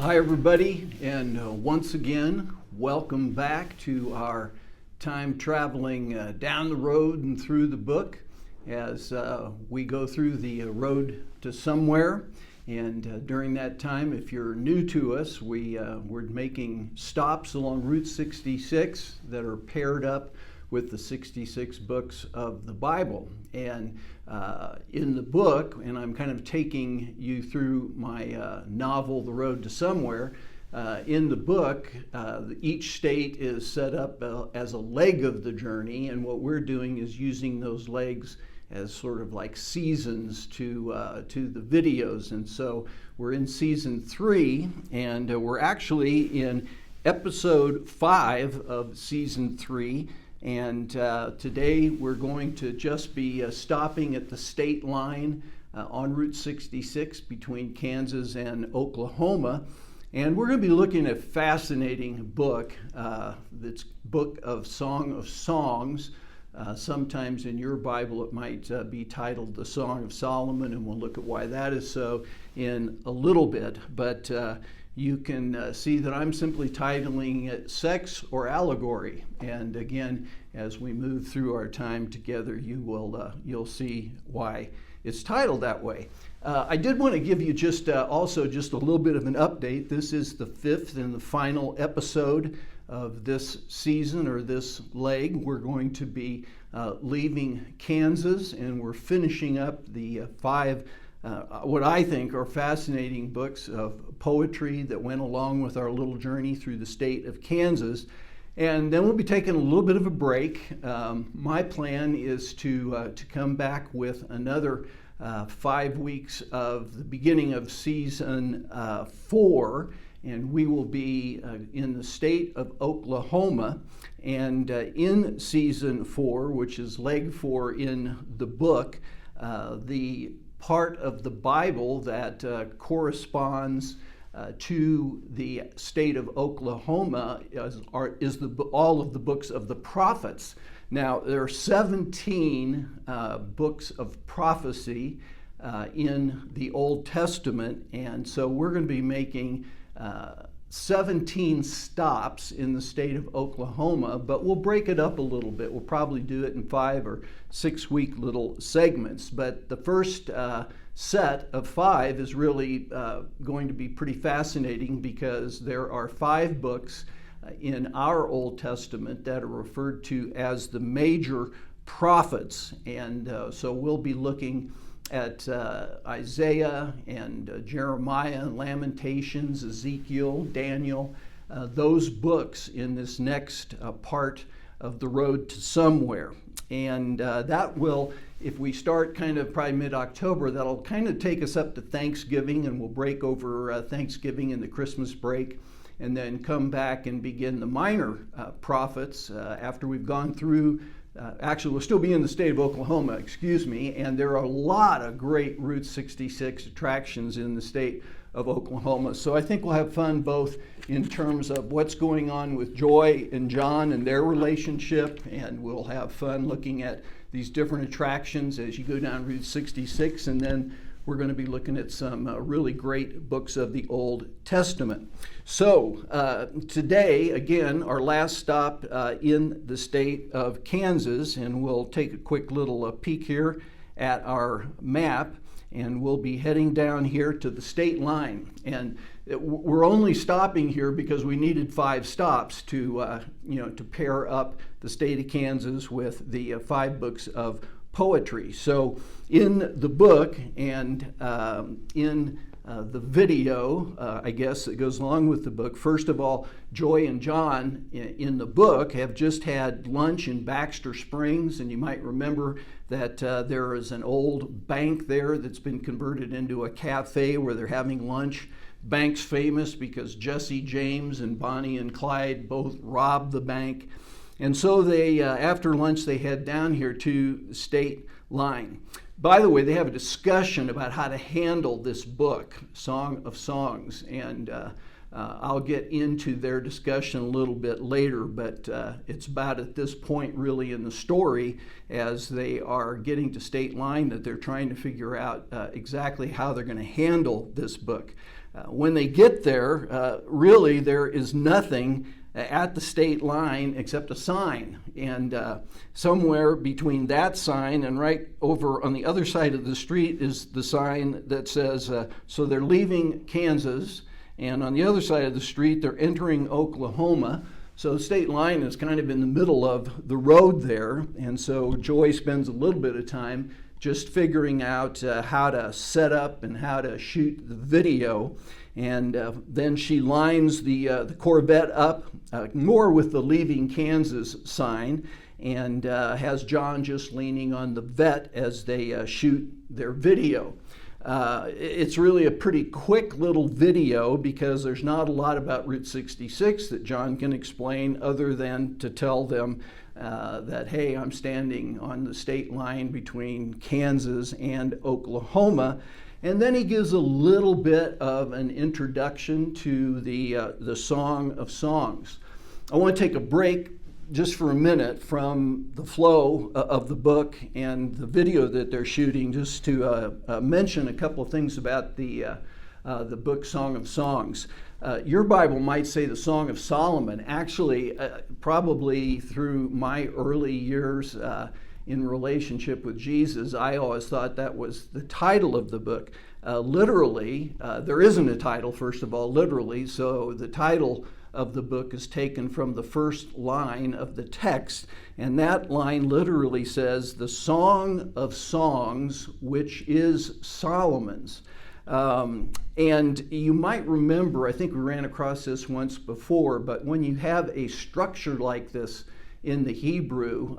Hi everybody, and once again, welcome back to our time traveling down the road and through the book as we go through the road to somewhere. And during that time, if you're new to us, we're making stops along Route 66 that are paired up with the 66 books of the Bible. And in the book, and I'm kind of taking you through my novel, The Road to Somewhere, in the book, each state is set up as a leg of the journey, and what we're doing is using those legs as sort of like seasons to the videos. And so we're in season 3, and we're actually in episode 5 of season 3. And today we're going to just be stopping at the state line on Route 66 between Kansas and Oklahoma. And we're going to be looking at a fascinating book, that's Book of Song of Songs. Sometimes in your Bible it might be titled The Song of Solomon, and we'll look at why that is so in a little bit. But you can see that I'm simply titling it Sex or Allegory. And again, as we move through our time together, you'll see why it's titled that way. I did want to give you also just a little bit of an update. This is the 5th and the final episode of this season, or this leg. We're going to be leaving Kansas, and we're finishing up the 5 what I think are fascinating books of poetry that went along with our little journey through the state of Kansas. And then we'll be taking a little bit of a break. My plan is to come back with another 5 weeks of the beginning of season 4, and we will be in the state of Oklahoma. And in season 4, which is leg 4 in the book, the part of the Bible that corresponds to the state of Oklahoma is all of the books of the prophets. Now, there are 17 books of prophecy in the Old Testament, and so we're going to be making 17 stops in the state of Oklahoma, but we'll break it up a little bit. We'll probably do it in 5 or 6 week little segments. But the first set of 5 is really going to be pretty fascinating, because there are 5 books in our Old Testament that are referred to as the major prophets. And so we'll be looking at Isaiah and Jeremiah and Lamentations, Ezekiel, Daniel, those books in this next part of the road to somewhere. And that will, if we start kind of probably mid-October, that'll kind of take us up to Thanksgiving, and we'll break over Thanksgiving and the Christmas break, and then come back and begin the minor prophets after we've gone through. Actually, we'll still be in the state of Oklahoma, and there are a lot of great Route 66 attractions in the state of Oklahoma. So I think we'll have fun both in terms of what's going on with Joy and John and their relationship, and we'll have fun looking at these different attractions as you go down Route 66, and then we're going to be looking at some really great books of the Old Testament. So today, again, our last stop in the state of Kansas, and we'll take a quick little peek here at our map, and we'll be heading down here to the state line. And we're only stopping here because we needed 5 stops to pair up the state of Kansas with the 5 books of poetry. So in the book and in the video, I guess, that goes along with the book, first of all, Joy and John in the book have just had lunch in Baxter Springs, and you might remember that there is an old bank there that's been converted into a cafe where they're having lunch. Bank's famous because Jesse James and Bonnie and Clyde both robbed the bank. And so they, after lunch, they head down here to the state line. By the way, they have a discussion about how to handle this book, Song of Songs, and I'll get into their discussion a little bit later, but it's about at this point really in the story, as they are getting to state line, that they're trying to figure out exactly how they're going to handle this book. When they get there, really there is nothing at the state line except a sign. And somewhere between that sign and right over on the other side of the street is the sign that says, so they're leaving Kansas, and on the other side of the street they're entering Oklahoma. So the state line is kind of in the middle of the road there, and so Joy spends a little bit of time just figuring out how to set up and how to shoot the video. And then she lines the Corvette up more with the leaving Kansas sign, and has John just leaning on the vet as they shoot their video. It's really a pretty quick little video because there's not a lot about Route 66 that John can explain other than to tell them that, hey, I'm standing on the state line between Kansas and Oklahoma. And then he gives a little bit of an introduction to the Song of Songs. I want to take a break just for a minute from the flow of the book and the video that they're shooting, just to mention a couple of things about the book Song of Songs. Your Bible might say the Song of Solomon. Actually, probably through my early years in relationship with Jesus, I always thought that was the title of the book. Literally, there isn't a title, first of all, literally, so the title of the book is taken from the first line of the text, and that line literally says, the Song of Songs, which is Solomon's. And you might remember, I think we ran across this once before, but when you have a structure like this in the Hebrew,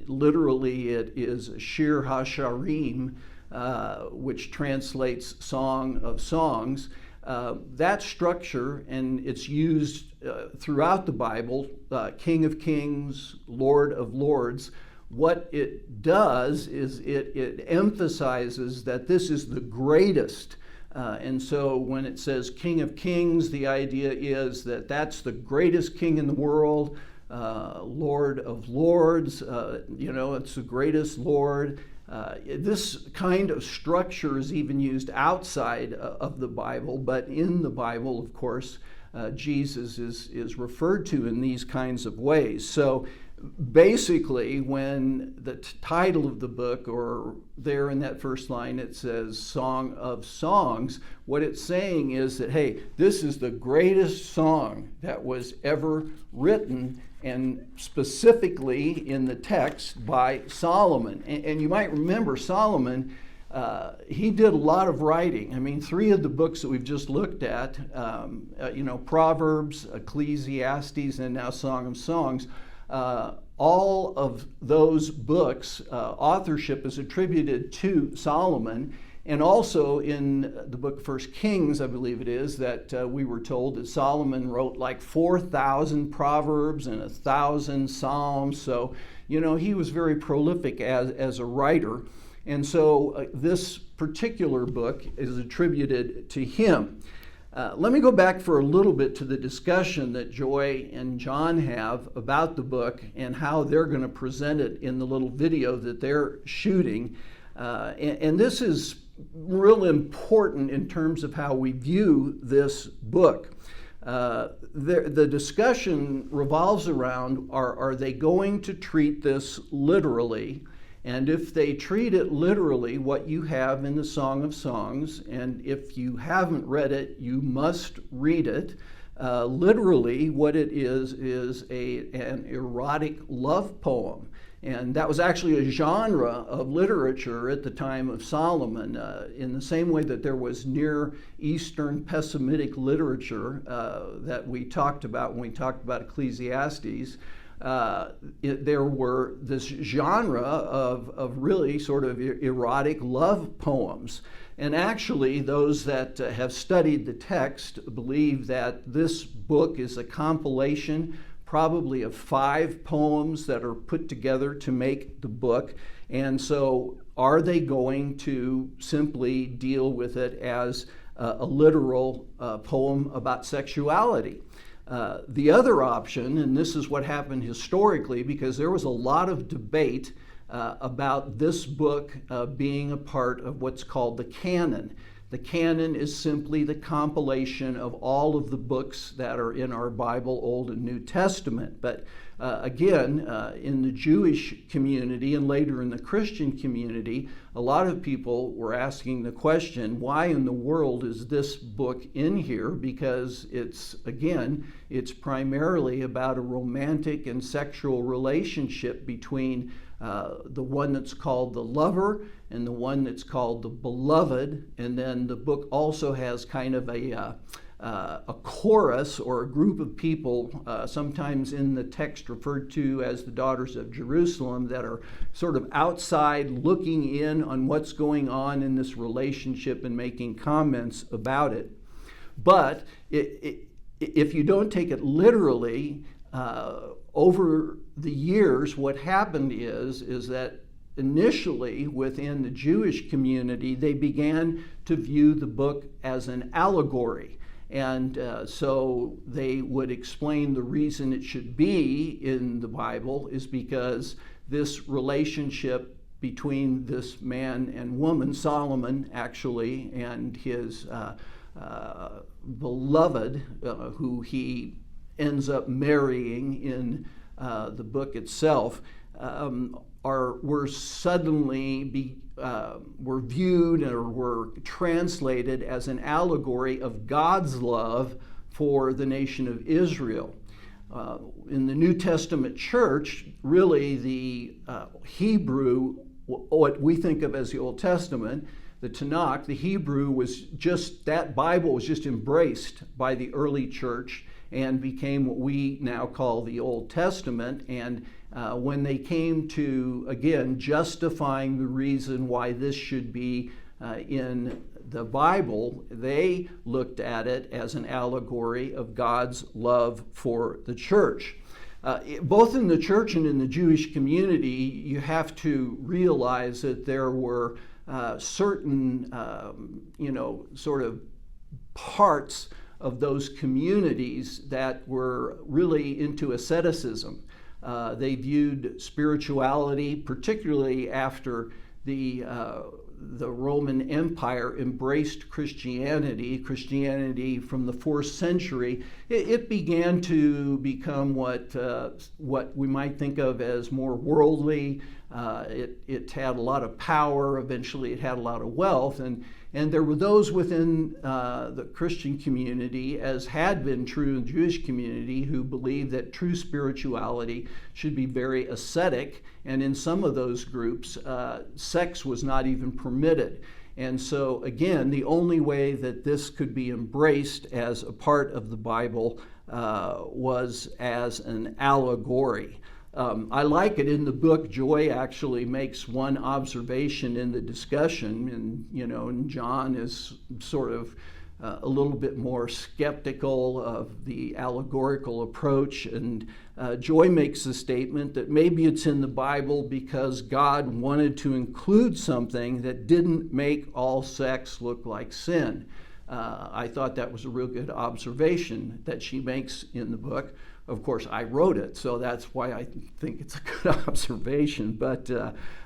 literally it is Shir HaSharim, which translates Song of Songs. That structure, and it's used throughout the Bible, King of Kings, Lord of Lords. What it does is it emphasizes that this is the greatest. And so when it says King of Kings, the idea is that that's the greatest king in the world. Lord of Lords, it's the greatest Lord. This kind of structure is even used outside of the Bible, but in the Bible, of course, Jesus is referred to in these kinds of ways. So basically, when the title of the book, or there in that first line, it says Song of Songs, what it's saying is that, hey, this is the greatest song that was ever written, and specifically in the text by Solomon. And you might remember Solomon, he did a lot of writing. I mean, 3 of the books that we've just looked at, Proverbs, Ecclesiastes, and now Song of Songs, all of those books, authorship is attributed to Solomon. And also in the book of 1 Kings, I believe it is, that we were told that Solomon wrote like 4,000 Proverbs and 1,000 Psalms. So, he was very prolific as a writer. And so this particular book is attributed to him. Let me go back for a little bit to the discussion that Joy and John have about the book and how they're going to present it in the little video that they're shooting. And this is real important in terms of how we view this book. The discussion revolves around, are they going to treat this literally? And if they treat it literally, what you have in the Song of Songs, and if you haven't read it, you must read it. Literally, what it is an erotic love poem. And that was actually a genre of literature at the time of Solomon, in the same way that there was Near Eastern Pessimitic literature that we talked about when we talked about Ecclesiastes. There were this genre of really sort of erotic love poems. And actually, those that have studied the text believe that this book is a compilation probably of 5 poems that are put together to make the book. And so are they going to simply deal with it as a literal poem about sexuality? The other option, and this is what happened historically, because there was a lot of debate about this book being a part of what's called the canon. The canon is simply the compilation of all of the books that are in our Bible, Old and New Testament. But again, in the Jewish community and later in the Christian community, a lot of people were asking the question, why in the world is this book in here? Because it's primarily about a romantic and sexual relationship between the one that's called the lover and the one that's called the beloved. And then the book also has kind of a chorus or a group of people, sometimes in the text referred to as the daughters of Jerusalem, that are sort of outside looking in on what's going on in this relationship and making comments about it. But if you don't take it literally, over the years, what happened is that initially within the Jewish community, they began to view the book as an allegory. And so they would explain the reason it should be in the Bible is because this relationship between this man and woman, Solomon actually, and his beloved, who he ends up marrying in the book itself, were suddenly were viewed or were translated as an allegory of God's love for the nation of Israel. In the New Testament church, really the Hebrew, what we think of as the Old Testament, the Tanakh, the Hebrew was just, that Bible was just embraced by the early church and became what we now call the Old Testament. And when they came to, again, justifying the reason why this should be in the Bible, they looked at it as an allegory of God's love for the church. Both in the church and in the Jewish community, you have to realize that there were certain, sort of parts of those communities that were really into asceticism. They viewed spirituality, particularly after the Roman Empire embraced Christianity from the 4th century. It began to become what we might think of as more worldly. It had a lot of power. Eventually, it had a lot of wealth, and there were those within the Christian community, as had been true in the Jewish community, who believed that true spirituality should be very ascetic, and in some of those groups, sex was not even permitted. And so, again, the only way that this could be embraced as a part of the Bible was as an allegory. I like it in the book. Joy actually makes one observation in the discussion, and John is sort of a little bit more skeptical of the allegorical approach, and Joy makes the statement that maybe it's in the Bible because God wanted to include something that didn't make all sex look like sin. I thought that was a real good observation that she makes in the book. Of course, I wrote it, so that's why I think it's a good observation. But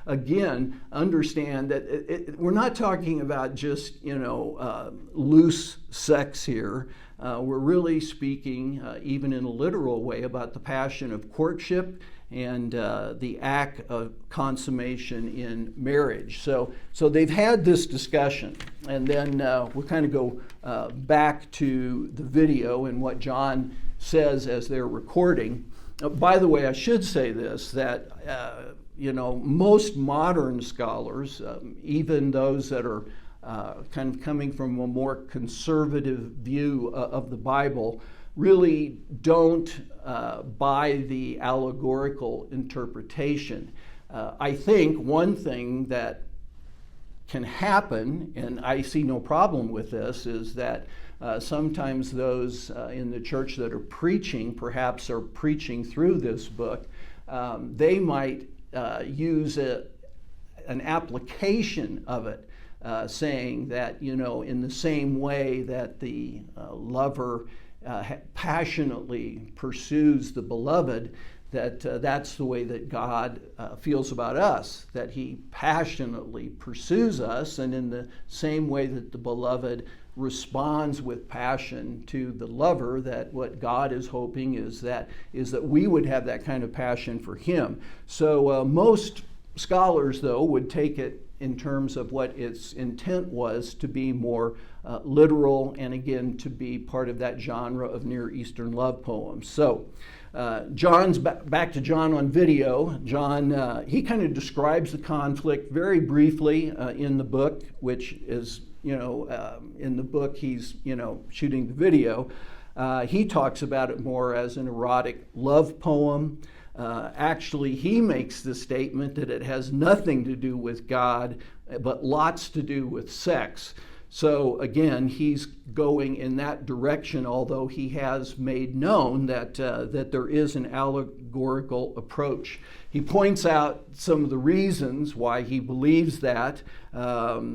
again, understand that we're not talking about just, loose sex here. We're really speaking, even in a literal way, about the passion of courtship and the act of consummation in marriage. So they've had this discussion, and then we'll kind of go back to the video and what John says as they're recording. By the way, I should say this, that most modern scholars, even those that are kind of coming from a more conservative view of the Bible, really don't buy the allegorical interpretation. I think one thing that can happen, and I see no problem with this, is that sometimes those in the church that are preaching, perhaps are preaching through this book, they might use an application of it, saying that, in the same way that the lover passionately pursues the beloved, that's the way that God feels about us, that he passionately pursues us, and in the same way that the beloved responds with passion to the lover, that what God is hoping is that we would have that kind of passion for him. So most scholars, though, would take it in terms of what its intent was, to be more literal, and again to be part of that genre of Near Eastern love poems. So John's back to John on video. John, he kind of describes the conflict very briefly in the book, which is, in the book he's, shooting the video. He talks about it more as an erotic love poem. Actually, he makes the statement that it has nothing to do with God, but lots to do with sex. So again, he's going in that direction, although he has made known that there is an allegorical approach. He points out some of the reasons why he believes that.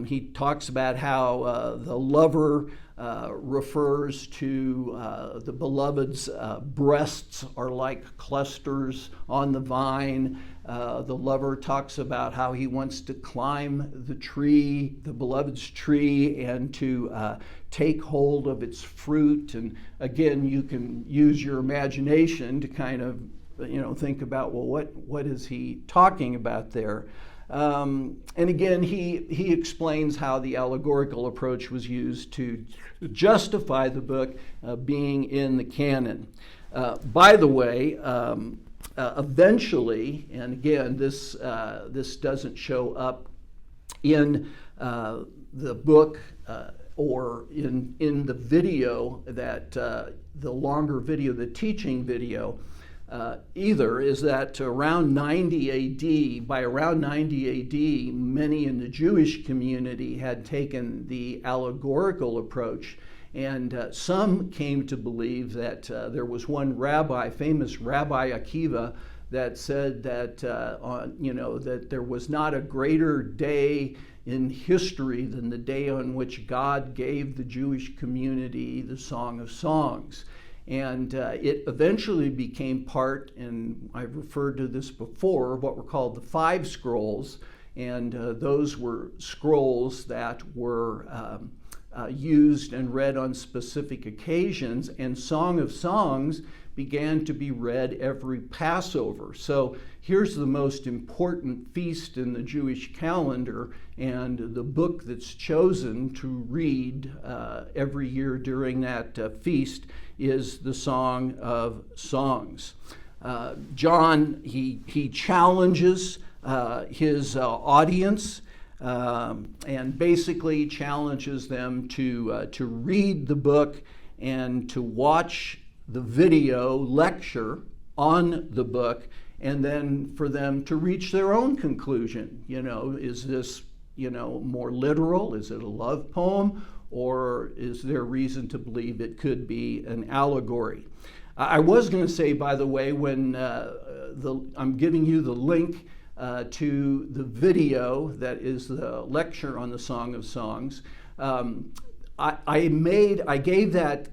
He talks about how the lover refers to the beloved's breasts are like clusters on the vine. The lover talks about how he wants to climb the tree, the beloved's tree, and to take hold of its fruit. And again, you can use your imagination to kind of think about, well, what is he talking about there? And again, he explains how the allegorical approach was used to justify the book being in the canon. By the way, eventually, and again, this doesn't show up in the book or in the video, that the longer video, the teaching video, either, is that around 90 AD, by around 90 AD, many in the Jewish community had taken the allegorical approach, and some came to believe that there was one rabbi, famous Rabbi Akiva, that said that that there was not a greater day in history than the day on which God gave the Jewish community the Song of Songs. And it eventually became part, and I've referred to this before, what were called the Five Scrolls. And those were scrolls that were used and read on specific occasions. And Song of Songs began to be read every Passover. So here's the most important feast in the Jewish calendar, and the book that's chosen to read every year during that feast is the Song of Songs. John, he challenges his audience and basically challenges them to read the book and to watch the video lecture on the book, and then for them to reach their own conclusion. Is this, more literal? Is it a love poem? Or is there reason to believe it could be an allegory? I was going to say, by the way, when I'm giving you the link to the video that is the lecture on the Song of Songs, I gave that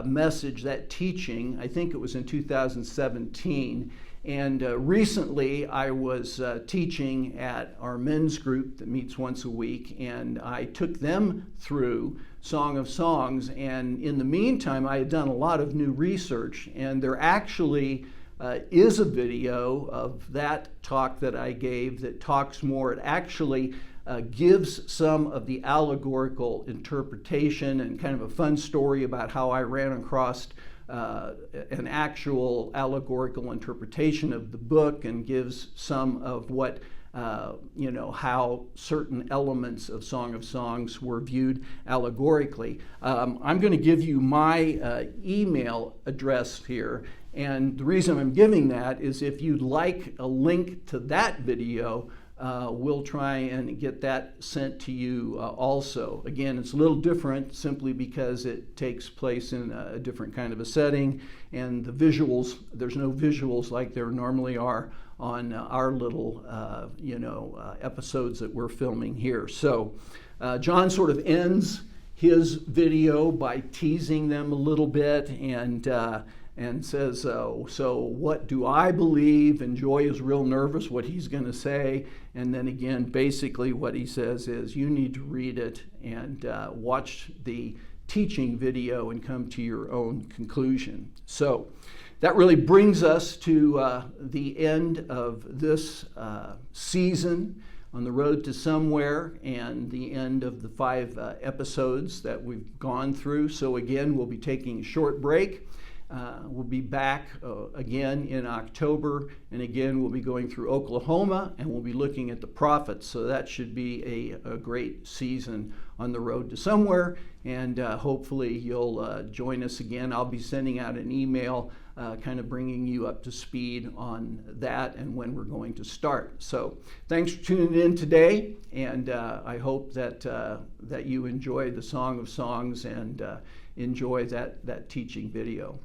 message, that teaching, I think it was in 2017. And recently I was teaching at our men's group that meets once a week, and I took them through Song of Songs. And in the meantime, I had done a lot of new research, and there actually is a video of that talk that I gave that talks more. It actually gives some of the allegorical interpretation and kind of a fun story about how I ran across an actual allegorical interpretation of the book, and gives some of what, how certain elements of Song of Songs were viewed allegorically. I'm going to give you my email address here, and the reason I'm giving that is if you'd like a link to that video, we'll try and get that sent to you also. Again, it's a little different simply because it takes place in a different kind of a setting, and the visuals, there's no visuals like there normally are on our little episodes that we're filming here. So John sort of ends his video by teasing them a little bit, and and says, so what do I believe? And Joy is real nervous what he's going to say. And then again, basically what he says is you need to read it and watch the teaching video and come to your own conclusion. So that really brings us to the end of this season on the road to somewhere, and the end of the 5 episodes that we've gone through. So again, we'll be taking a short break. We'll be back again in October, and again we'll be going through Oklahoma, and we'll be looking at the prophets. So that should be a great season on the road to somewhere, and hopefully you'll join us again. I'll be sending out an email kind of bringing you up to speed on that and when we're going to start. So thanks for tuning in today, and I hope that you enjoy the Song of Songs and enjoy that teaching video.